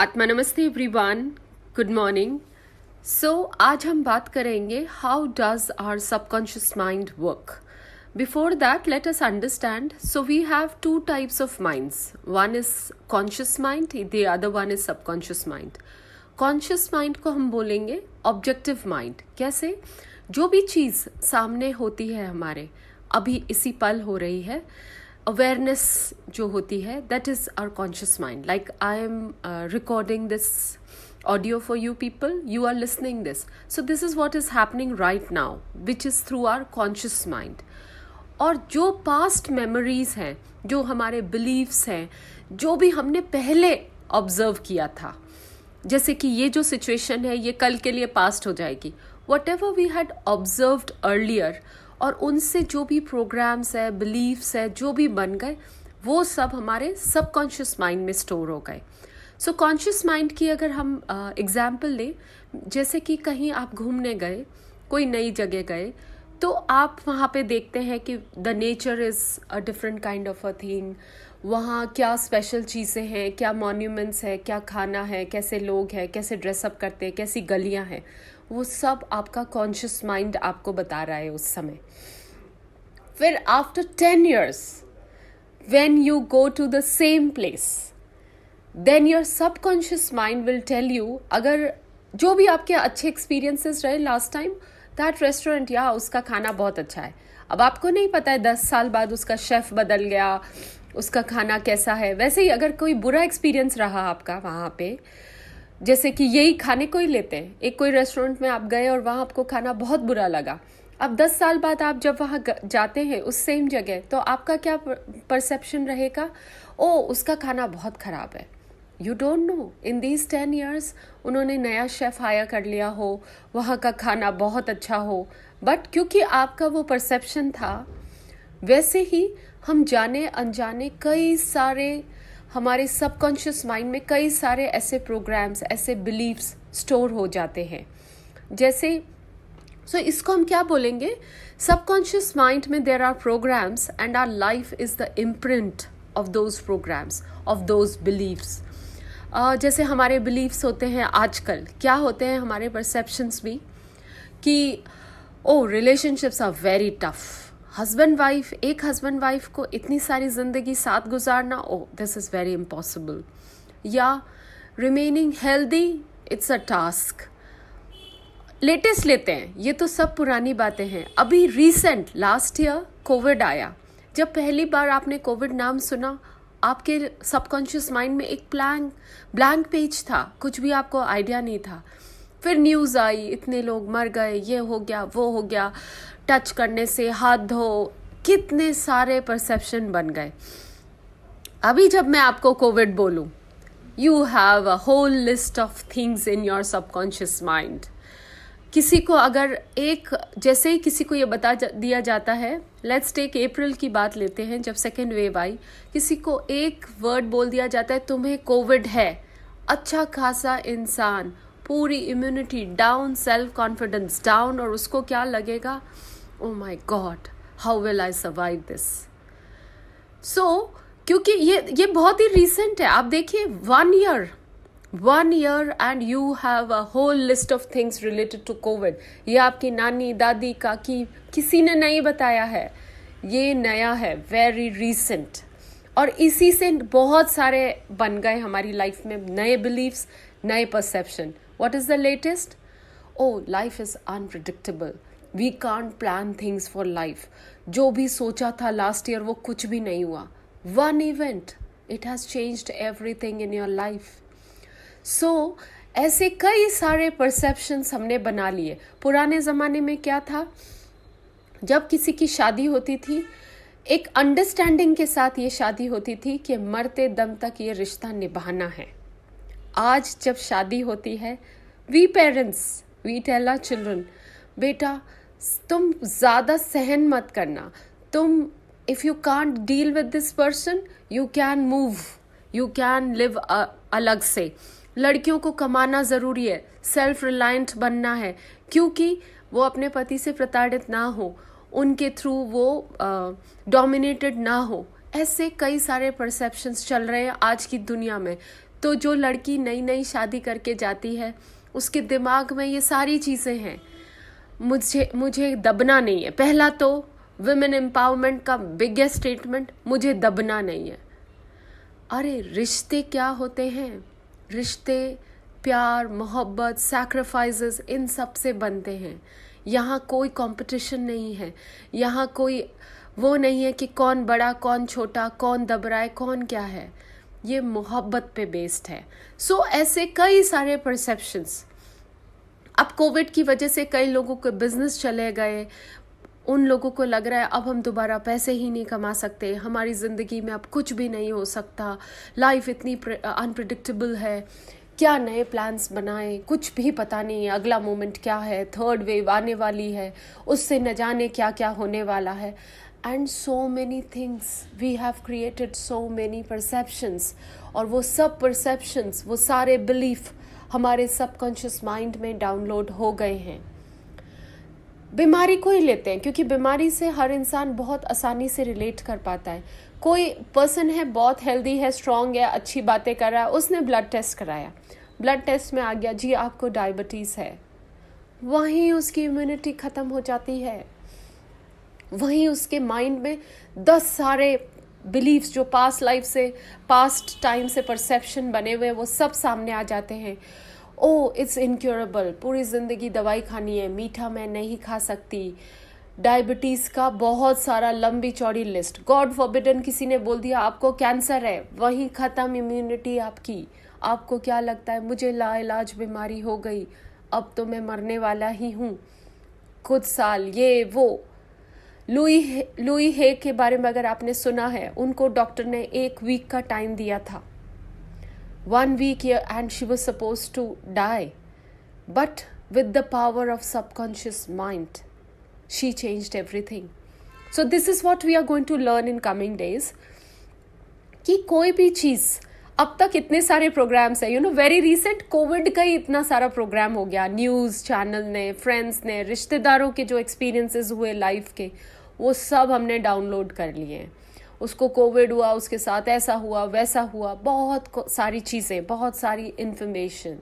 आत्मा नमस्ते everyone, good morning. सो आज हम बात करेंगे how does our subconscious mind work. Before that let us understand. So we have two types of minds, one is conscious mind, the other one is subconscious mind. Conscious mind को हम बोलेंगे objective mind. कैसे? जो भी चीज़ सामने होती है हमारे, अभी इसी पल हो रही है, अवेयरनेस जो होती है, that is our conscious mind. Like I am recording this audio for you people, you are listening this, so this is what is happening right now, which is through our conscious mind. और जो past memories हैं, जो हमारे beliefs हैं, जो भी हमने पहले observe किया था, जैसे कि ये जो situation है ये कल के लिए past हो जाएगी, whatever we had observed earlier, और उनसे जो भी programs है, beliefs है, जो भी बन गए, वो सब हमारे subconscious mind में store हो गए। सो कॉन्शियस माइंड की अगर हम एग्जाम्पल लें, जैसे कि कहीं आप घूमने गए, कोई नई जगह गए, तो आप वहाँ पे देखते हैं कि the nature is a different kind of a thing. वहाँ क्या स्पेशल चीज़ें हैं, क्या मॉन्यूमेंट्स है, क्या खाना है, कैसे लोग हैं, कैसे ड्रेसअप करते हैं, कैसी गलियाँ हैं, वो सब आपका कॉन्शियस माइंड आपको बता रहा है उस समय। फिर after 10 years when you go to the same place, then your subconscious mind will tell you, अगर जो भी आपके अच्छे एक्सपीरियंसेस रहे लास्ट टाइम, दैट रेस्टोरेंट या उसका खाना बहुत अच्छा है। अब आपको नहीं पता है 10 साल बाद उसका शेफ़ बदल गया, उसका खाना कैसा है। वैसे ही अगर कोई बुरा एक्सपीरियंस रहा आपका वहाँ पे, जैसे कि यही खाने को ही लेते हैं, एक कोई रेस्टोरेंट में आप गए और वहाँ आपको खाना बहुत बुरा लगा। अब 10 साल बाद आप जब वहाँ जाते हैं उस सेम जगह, तो आपका क्या परसेप्शन रहेगा? ओ, उसका खाना बहुत ख़राब है। You don't know, in these 10 years उन्होंने नया शेफ़ हायर कर लिया हो, वहाँ का खाना बहुत अच्छा हो, बट क्योंकि आपका वो परसेप्शन था, वैसे ही हम जाने अनजाने कई सारे हमारे सबकॉन्शियस माइंड में कई सारे ऐसे प्रोग्राम्स, ऐसे बिलीव्स स्टोर हो जाते हैं। जैसे इसको हम क्या बोलेंगे? सबकॉन्शियस माइंड में there are programs and our life is the imprint of those programs, of those beliefs. जैसे हमारे बिलीव्स होते हैं, आजकल क्या होते हैं हमारे परसेप्शंस भी, कि oh relationships are very tough, husband wife, एक हस्बैंड वाइफ को इतनी सारी ज़िंदगी साथ गुजारना, oh this is very impossible. या remaining healthy, it's a task. Latest लेते हैं, ये तो सब पुरानी बातें हैं। अभी रिसेंट लास्ट ईयर कोविड आया। जब पहली बार आपने कोविड नाम सुना, आपके सबकॉन्शियस माइंड में एक ब्लैंक पेज था, कुछ भी आपको आइडिया नहीं था। फिर न्यूज़ आई, इतने लोग मर गए, ये हो गया, वो हो गया, टच करने से हाथ धो, कितने सारे परसेप्शन बन गए। अभी जब मैं आपको कोविड बोलूं, you have a whole list of things in your subconscious mind. किसी को अगर जैसे ही किसी को ये बता दिया जाता है, लेट्स टेक अप्रैल की बात लेते हैं, जब सेकेंड वेव आई, किसी को एक वर्ड बोल दिया जाता है, तुम्हें कोविड है, अच्छा खासा इंसान, पूरी immunity down, self confidence down, और उसको क्या लगेगा? Oh my god, how will I survive this. So क्योंकि ये बहुत ही रिसेंट है, आप देखिए 1 year and you have a whole list of things related to COVID. ये आपकी नानी दादी का किसी ने नहीं बताया है, ये नया है, very recent, और इसी से बहुत सारे बन गए हमारी लाइफ में नए beliefs, नए perception. What is the latest? Oh, life is unpredictable. We can't plan things for life. जो भी सोचा था लास्ट ईयर वो कुछ भी नहीं हुआ. One event, it has changed everything in your life. ऐसे कई सारे परसेप्शंस हमने बना लिए। पुराने ज़माने में क्या था, जब किसी की शादी होती थी, एक अंडरस्टैंडिंग के साथ ये शादी होती थी कि मरते दम तक ये रिश्ता निभाना है। आज जब शादी होती है, we parents, we tell our children, बेटा तुम ज़्यादा सहन मत करना, तुम if you can't deal with this person, you can move, you can live अलग से। लड़कियों को कमाना ज़रूरी है, सेल्फ रिलायंट बनना है, क्योंकि वो अपने पति से प्रताड़ित ना हो, उनके थ्रू वो डोमिनेटेड ना हो। ऐसे कई सारे परसेप्शंस चल रहे हैं आज की दुनिया में। तो जो लड़की नई नई शादी करके जाती है उसके दिमाग में ये सारी चीज़ें हैं, मुझे दबना नहीं है। पहला तो विमेन एम्पावरमेंट का बिगेस्ट स्टेटमेंट, मुझे दबना नहीं है। अरे रिश्ते क्या होते हैं? रिश्ते प्यार, मोहब्बत, सैक्रिफाइसेस, इन सब से बनते हैं। यहाँ कोई कंपटीशन नहीं है, यहाँ कोई वो नहीं है कि कौन बड़ा कौन छोटा, कौन दब रहा है कौन क्या है। ये मोहब्बत पे बेस्ड है। सो ऐसे कई सारे परसेप्शंस। अब कोविड की वजह से कई लोगों के बिजनेस चले गए, उन लोगों को लग रहा है अब हम दोबारा पैसे ही नहीं कमा सकते, हमारी ज़िंदगी में अब कुछ भी नहीं हो सकता, लाइफ इतनी अनप्रिडिक्टेबल है, क्या नए प्लान्स बनाएं, कुछ भी पता नहीं है अगला मोमेंट क्या है, थर्ड वेव आने वाली है, उससे न जाने क्या क्या होने वाला है। And so many things we have created, so many perceptions, और वो सब परसेप्शंस, वो सारे बिलीफ हमारे सबकॉन्शियस माइंड में डाउनलोड हो गए हैं। बीमारी को ही लेते हैं, क्योंकि बीमारी से हर इंसान बहुत आसानी से रिलेट कर पाता है। कोई पर्सन है बहुत हेल्दी है, स्ट्रांग है, अच्छी बातें कर रहा है, उसने ब्लड टेस्ट कराया, ब्लड टेस्ट में आ गया जी आपको डायबिटीज़ है, वहीं उसकी इम्यूनिटी ख़त्म हो जाती है, वहीं उसके माइंड में 10 सारे बिलीव्स जो पास्ट लाइफ से, पास्ट टाइम से परसेप्शन बने हुए, वो सब सामने आ जाते हैं। ओ इट्स इनक्योरेबल, पूरी ज़िंदगी दवाई खानी है, मीठा मैं नहीं खा सकती, डायबिटीज़ का बहुत सारा लंबी चौड़ी लिस्ट, गॉड फॉरबिडन किसी ने बोल दिया आपको कैंसर है, वहीं ख़त्म इम्यूनिटी आपकी। आपको क्या लगता है मुझे लाइलाज बीमारी हो गई, अब तो मैं मरने वाला ही हूँ, कुछ साल ये वो। लुई हे के बारे में अगर आपने सुना है, उनको डॉक्टर ने 1 वीक का टाइम दिया था, 1 week and she was supposed to die, but with the power of subconscious mind she changed everything. So this is what we are going to learn in coming days, कि कोई भी चीज़, अब तक इतने सारे प्रोग्राम्स हैं, वेरी रिसेंट कोविड का ही इतना सारा प्रोग्राम हो गया, न्यूज़ चैनल ने, फ्रेंड्स ने, रिश्तेदारों के जो एक्सपीरियंसेस हुए लाइफ के, वो सब हमने डाउनलोड कर लिए हैं। उसको कोविड हुआ, उसके साथ ऐसा हुआ वैसा हुआ, बहुत सारी चीज़ें, बहुत सारी information.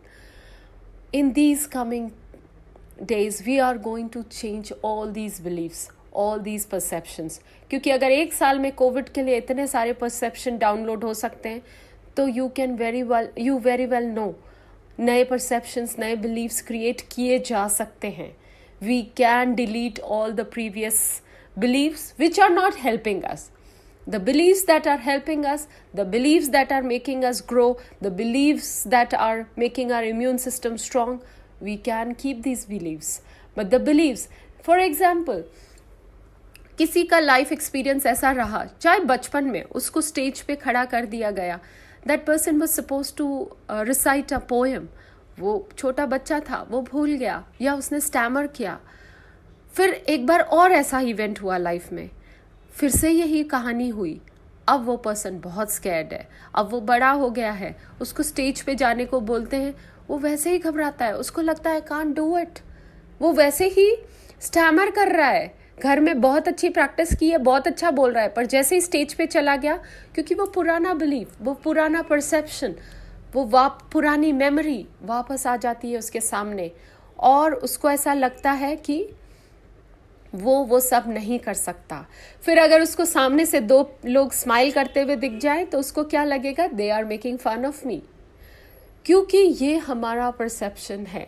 In these coming days we are going to change all these beliefs, all these perceptions, क्योंकि अगर 1 साल में कोविड के लिए इतने सारे परसेप्शन डाउनलोड हो सकते हैं, तो यू वेरी वेल नो नए परसेप्शंस, नए बिलीव्स क्रिएट किए जा सकते हैं। We can delete all the previous beliefs which are not helping us. The beliefs that are helping us, the beliefs that are making us grow, the beliefs that are making our immune system strong, we can keep these beliefs. But the beliefs, for example, किसी का life experience ऐसा रहा, चाहे बचपन में उसको stage पे खड़ा कर दिया गया, that person was supposed to recite a poem, वो छोटा बच्चा था, वो भूल गया, या उसने स्टैमर किया, फिर एक बार और ऐसा इवेंट हुआ लाइफ में, फिर से यही कहानी हुई, अब वो पर्सन बहुत स्कैर्ड है, अब वो बड़ा हो गया है, उसको स्टेज पे जाने को बोलते हैं, वो वैसे ही घबराता है, उसको लगता है कांट डू इट, वो वैसे ही स्टैमर कर रहा है, घर में बहुत अच्छी प्रैक्टिस की है, बहुत अच्छा बोल रहा है, पर जैसे ही स्टेज पे चला गया, क्योंकि वो पुराना बिलीफ, वो पुराना परसेप्शन, वो पुरानी मेमोरी वापस आ जाती है उसके सामने, और उसको ऐसा लगता है कि वो सब नहीं कर सकता। फिर अगर उसको सामने से 2 लोग स्माइल करते हुए दिख जाए, तो उसको क्या लगेगा, they are making fun of me, क्योंकि ये हमारा परसेप्शन है।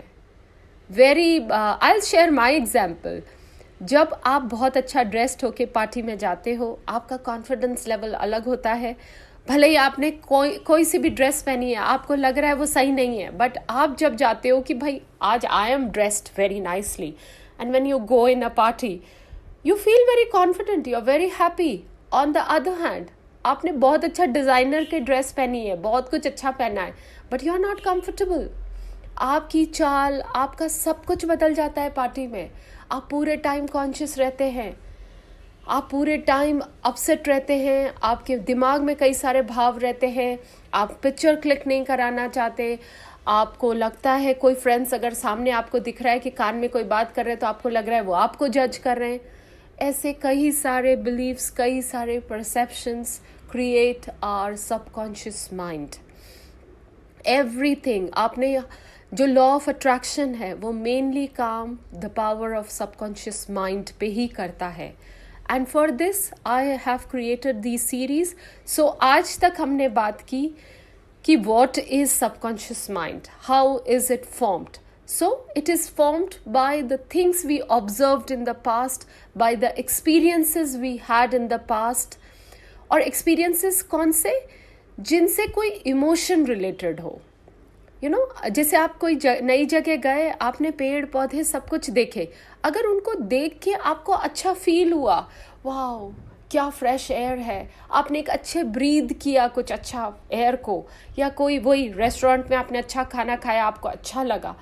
I will share my example. जब आप बहुत अच्छा ड्रेस्ड होके पार्टी में जाते हो, आपका कॉन्फिडेंस लेवल अलग होता है, भले ही आपने कोई सी भी ड्रेस पहनी है, आपको लग रहा है वो सही नहीं है, बट आप जब जाते हो कि भाई आज I am dressed very nicely, and when you go in a party you feel very confident, you are very happy. On the other hand, आपने बहुत अच्छा डिज़ाइनर के ड्रेस पहनी है, बहुत कुछ अच्छा पहना है, but you are not comfortable. आपकी चाल, आपका सब कुछ बदल जाता है पार्टी में। आप पूरे टाइम कॉन्शियस रहते हैं, आप पूरे टाइम अपसेट रहते हैं, आपके दिमाग में कई सारे भाव रहते हैं, आप पिक्चर क्लिक नहीं कराना चाहते, आपको लगता है कोई फ्रेंड्स अगर सामने आपको दिख रहा है कि कान में कोई बात कर रहे हैं, तो आपको लग रहा है वो आपको जज कर रहे हैं। ऐसे कई सारे बिलीव्स, कई सारे perceptions create our subconscious mind. Everything आपने जो लॉ ऑफ अट्रैक्शन है वो मेनली काम the power of subconscious mind पे ही करता है. And for this I have created the series. So आज तक हमने बात की कि what is subconscious mind, how is it formed. So it is formed by the things we observed in the past, by the experiences we had in the past. और experiences कौन से, जिनसे कोई इमोशन रिलेटेड हो. जैसे आप कोई नई जगह गए, आपने पेड़ पौधे सब कुछ देखे, अगर उनको देख के आपको अच्छा फील हुआ, वाह क्या फ्रेश एयर है, आपने एक अच्छे ब्रीद किया कुछ अच्छा एयर को, या कोई वही रेस्टोरेंट में आपने अच्छा खाना खाया, आपको अच्छा लगा,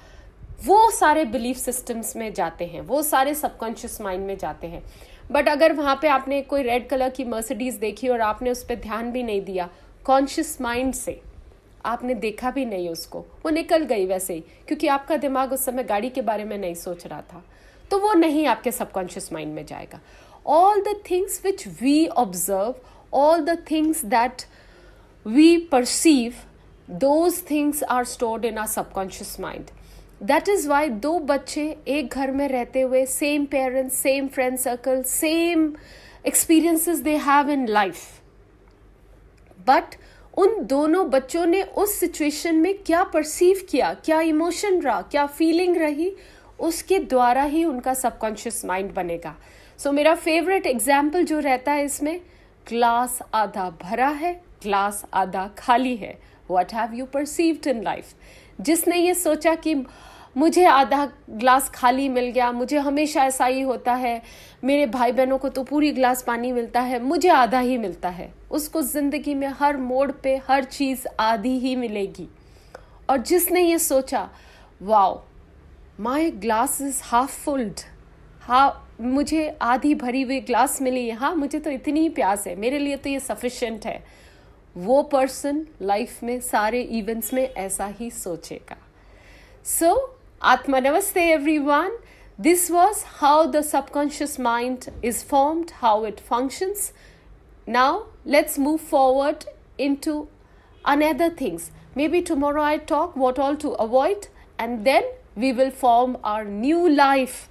वो सारे बिलीफ सिस्टम्स में जाते हैं, वो सारे सबकॉन्शियस माइंड में जाते हैं. बट अगर वहाँ पे आपने कोई रेड कलर की मर्सिडीज़ देखी और आपने उस पर ध्यान भी नहीं दिया, कॉन्शियस माइंड से आपने देखा भी नहीं उसको, वो निकल गई वैसे ही, क्योंकि आपका दिमाग उस समय गाड़ी के बारे में नहीं सोच रहा था, तो वो नहीं आपके सबकॉन्शियस माइंड में जाएगा. All the things which we observe, all the things that we perceive, those things are stored in our subconscious mind. That is why दो बच्चे एक घर में रहते हुए, same parents, same friend circle, same experiences they have in life, but उन दोनों बच्चों ने उस सिचुएशन में क्या परसीव किया, क्या इमोशन रहा, क्या फीलिंग रही, उसके द्वारा ही उनका सबकॉन्शियस माइंड बनेगा. सो मेरा फेवरेट एग्जाम्पल जो रहता है इसमें, ग्लास आधा भरा है, ग्लास आधा खाली है. What have you perceived in life? जिसने ये सोचा कि मुझे आधा ग्लास खाली मिल गया, मुझे हमेशा ऐसा ही होता है, मेरे भाई बहनों को तो पूरी ग्लास पानी मिलता है, मुझे आधा ही मिलता है, उसको ज़िंदगी में हर मोड़ पे हर चीज़ आधी ही मिलेगी. और जिसने ये सोचा, wow my glass is half filled, हाँ मुझे आधी भरी हुई ग्लास मिली है, हाँ मुझे तो इतनी ही प्यास है, मेरे लिए तो ये सफिशिएंट है, वो पर्सन लाइफ में सारे इवेंट्स में ऐसा ही सोचेगा. सो Atma Namaste everyone. This was how the subconscious mind is formed, how it functions. Now let's move forward into another things. Maybe tomorrow I talk what all to avoid, and then we will form our new life.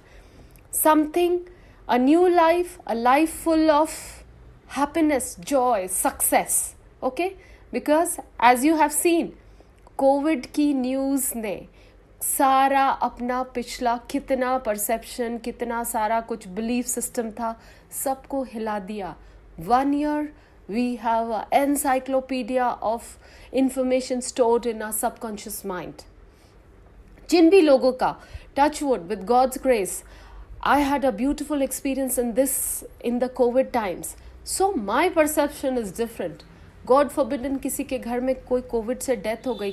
A new life, a life full of happiness, joy, success. Okay? Because as you have seen, COVID की news ने सारा अपना पिछला कितना perception, कितना सारा कुछ belief system था, सबको हिला दिया. 1 year we have an encyclopedia of information stored in our subconscious mind. जिन भी लोगों का, touch wood, with God's grace, I had a beautiful experience in the COVID times. So my perception is different. God forbidden किसी के घर में कोई Covid से death हो गई,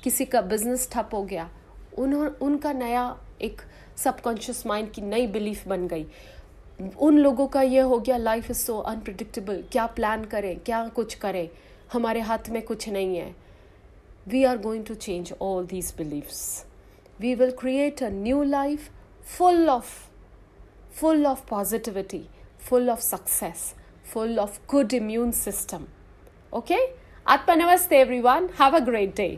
किसी का बिजनेस ठप हो गया, उनका नया एक सबकॉन्शियस माइंड की नई बिलीफ बन गई. उन लोगों का ये हो गया, लाइफ इज़ सो अनप्रिडिक्टेबल, क्या प्लान करें, क्या कुछ करें, हमारे हाथ में कुछ नहीं है. We are going to change all these beliefs. We will create a new life full of positivity, full of success, full of good immune system. Okay? Atma Namaste everyone. Have a great day.